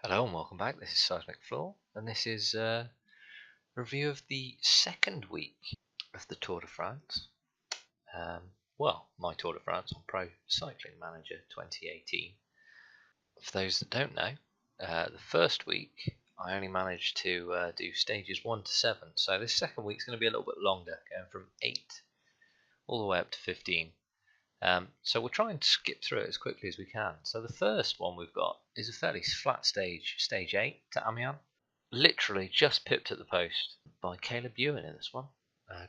Hello and welcome back. This is Seismic Floor, and this is a review of the second week of the Tour de France. Well, my Tour de France on Pro Cycling Manager 2018. For those that don't know, the first week I only managed to do stages 1 to 7, so this second week is going to be a little bit longer, going from 8 all the way up to 15. So we'll try and skip through it as quickly as we can. So the first one we've got is a fairly flat stage, stage 8 to Amiens. Literally just pipped at the post by Caleb Ewan in this one.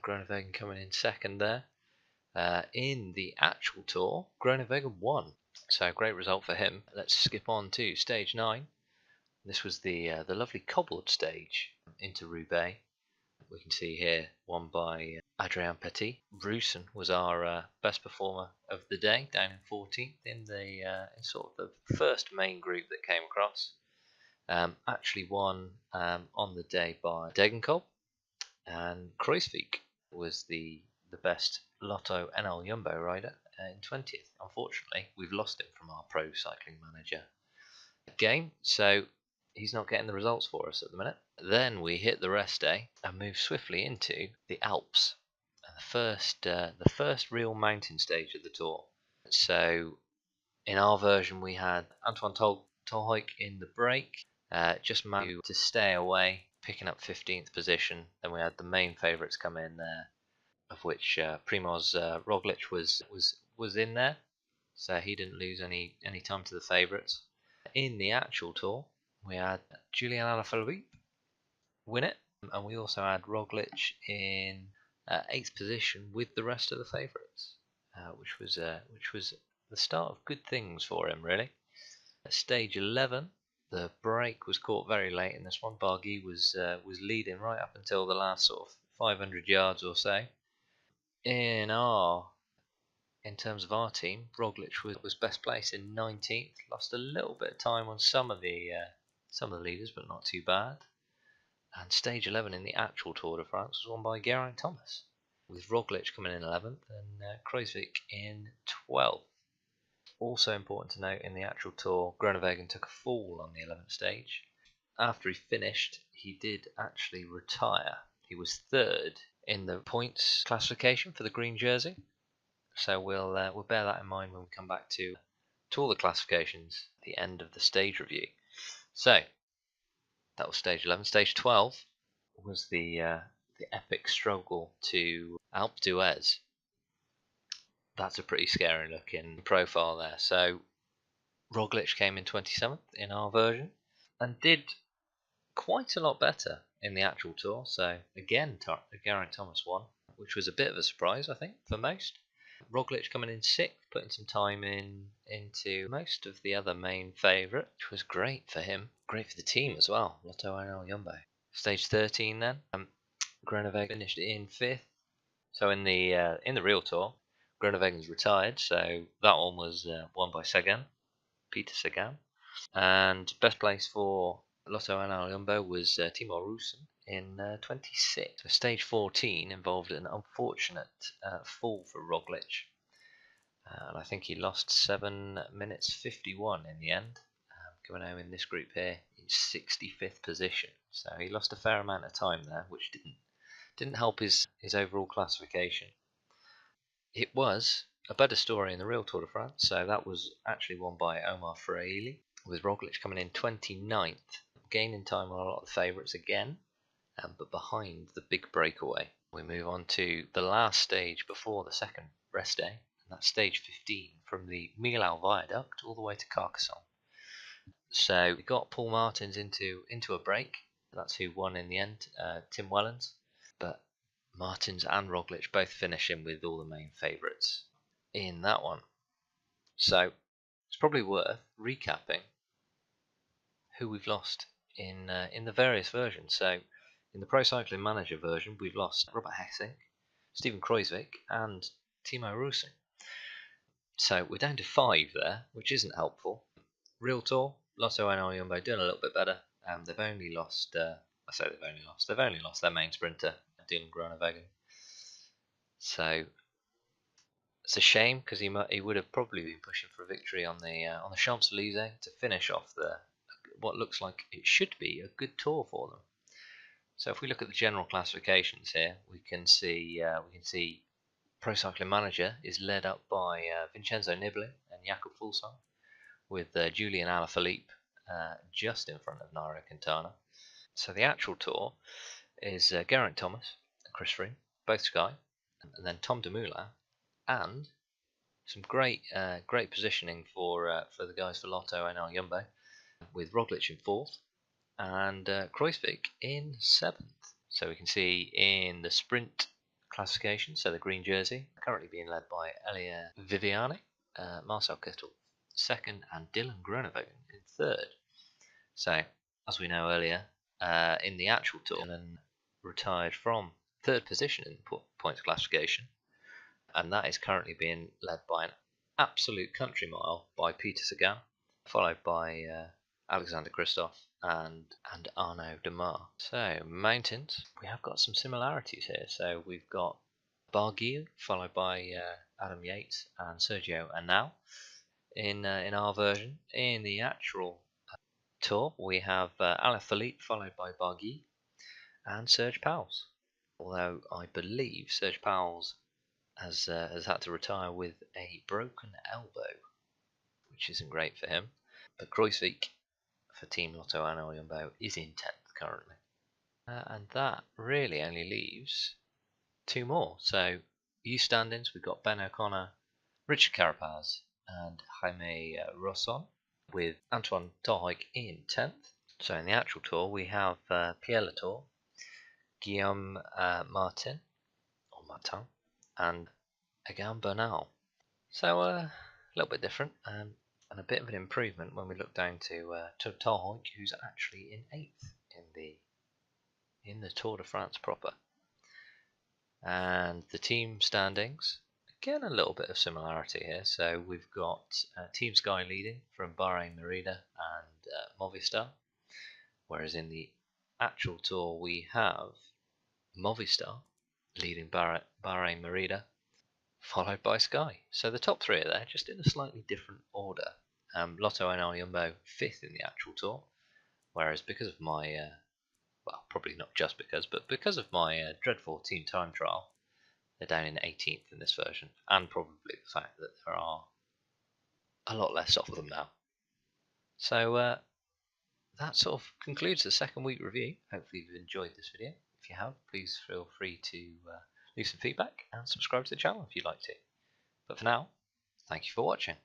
Groenewegen coming in second there. In the actual tour, Groenewegen won. So great result for him. Let's skip on to stage 9. This was the lovely cobbled stage into Roubaix. We can see here won by Adrien Petit. Roussin was our best performer of the day, down in 14th in in sort of the first main group that came across. Actually won on the day by Degenkolb, and Kruijswijk was the best Lotto NL Jumbo rider in 20th. Unfortunately, we've lost him from our Pro Cycling Manager game, so he's not getting the results for us at the minute. Then we hit the rest day and move swiftly into the Alps, the first real mountain stage of the tour. So in our version we had Antoine Tolhoek in the break, just managed to stay away, picking up 15th position. Then we had the main favourites come in there, of which Primoz Roglic was in there, so he didn't lose any time to the favourites. In the actual tour, we had Julian Alaphilippe win it, and we also had Roglic in 8th position with the rest of the favourites, which was the start of good things for him, really. At stage 11, the break was caught very late in this one. Barguil was leading right up until the last sort of 500 yards or so. In terms of our team, Roglic was best placed in 19th. Lost a little bit of time on some of the leaders, but not too bad. And stage 11 in the actual Tour de France was won by Geraint Thomas, with Roglic coming in 11th and Kruijswijk in 12th. Also important to note, in the actual tour, Groenewegen took a fall on the 11th stage. After he finished, he did actually retire. He was third in the points classification for the green jersey. So we'll bear that in mind when we come back to all the classifications at the end of the stage review. So that was stage 11. Stage 12 was the epic struggle to Alpe d'Huez. That's a pretty scary looking profile there. So Roglic came in 27th in our version and did quite a lot better in the actual tour. So again, Geraint Thomas won, which was a bit of a surprise, I think, for most. Roglic coming in 6th, putting some time into most of the other main favourite, which was great for him, great for the team as well. Lotto NL Jumbo. Stage 13 then, Groenewegen finished in 5th. So in the real tour, Groenewegen's retired, so that one was won by Peter Sagan. And best place for Lotto NL Jumbo was Timo Roussin in 26th. So stage 14 involved an unfortunate fall for Roglic. And I think he lost 7 minutes 51 in the end, coming home in this group here in 65th position. So he lost a fair amount of time there, which didn't help his overall classification. It was a better story in the real Tour de France, so that was actually won by Omar Fraile, with Roglic coming in 29th, gaining time on a lot of the favourites again, but behind the big breakaway. We move on to the last stage before the second rest day, and that's stage 15, from the Millau Viaduct all the way to Carcassonne. So we got Paul Martins into a break. That's who won in the end, Tim Wellens. But Martins and Roglic both finishing with all the main favourites in that one. So it's probably worth recapping who we've lost in the various versions. So in the Pro Cycling Manager version, we've lost Robert Hessink, Steven Kruijswijk, and Timo Roussin. So we're down to 5 there, which isn't helpful. Real Tour, Lotto NL Jumbo doing a little bit better. They've only lost. They've only lost their main sprinter, Dylan Groenewegen. So it's a shame, because he would have probably been pushing for a victory on the Champs-Élysées to finish off what looks like it should be a good tour for them. So if we look at the general classifications here, we can see Pro Cycling Manager is led up by Vincenzo Nibali and Jakob Fuglsang, with Julian Alaphilippe just in front of Nairo Quintana. So the actual tour is Geraint Thomas and Chris Froome, both Sky, and then Tom Dumoulin, and some great positioning for the guys for Lotto and NL Jumbo, with Roglic in 4th and Kruijswijk in 7th. So we can see in the sprint classification, so the green jersey, currently being led by Elia Viviani, Marcel Kittel 2nd, and Dylan Groenewegen in 3rd. So, as we know earlier, in the actual tour, Dylan retired from 3rd position in the points classification, and that is currently being led by an absolute country mile by Peter Sagan, followed by Alexander Kristoff and Arnaud Démare. So, mountains, we have got some similarities here. So we've got Barguil, followed by Adam Yates and Sergio Henao in our version. In the actual tour, we have Alaphilippe, followed by Barguil and Serge Pauwels. Although I believe Serge Pauwels has had to retire with a broken elbow, which isn't great for him. But Kruijswijk for Team Lotto and NL Jumbo is in 10th currently. And that really only leaves 2 more. So youth standings, we've got Ben O'Connor, Richard Carapaz and Jaime Rosson, with Antoine Torhic in 10th. So in the actual tour, we have Pierre Latour, Guillaume Martin, and Egan Bernal. So a little bit different, and a bit of an improvement when we look down to Torhic, who's actually in 8th in the Tour de France proper. And the team standings, again a little bit of similarity here. So we've got Team Sky leading from Bahrain Merida and Movistar, whereas in the actual tour we have Movistar leading Bahrain Merida, followed by Sky. So the top 3 are there, just in a slightly different order. Lotto NL Jumbo 5th in the actual tour, whereas because of my well, probably not just because, but because of my dreadful team time trial, they're down in 18th in this version, and probably the fact that there are a lot less of them now. So that sort of concludes the second week review. Hopefully you've enjoyed this video. If you have, please feel free to leave some feedback and subscribe to the channel if you'd like to. But for now, thank you for watching.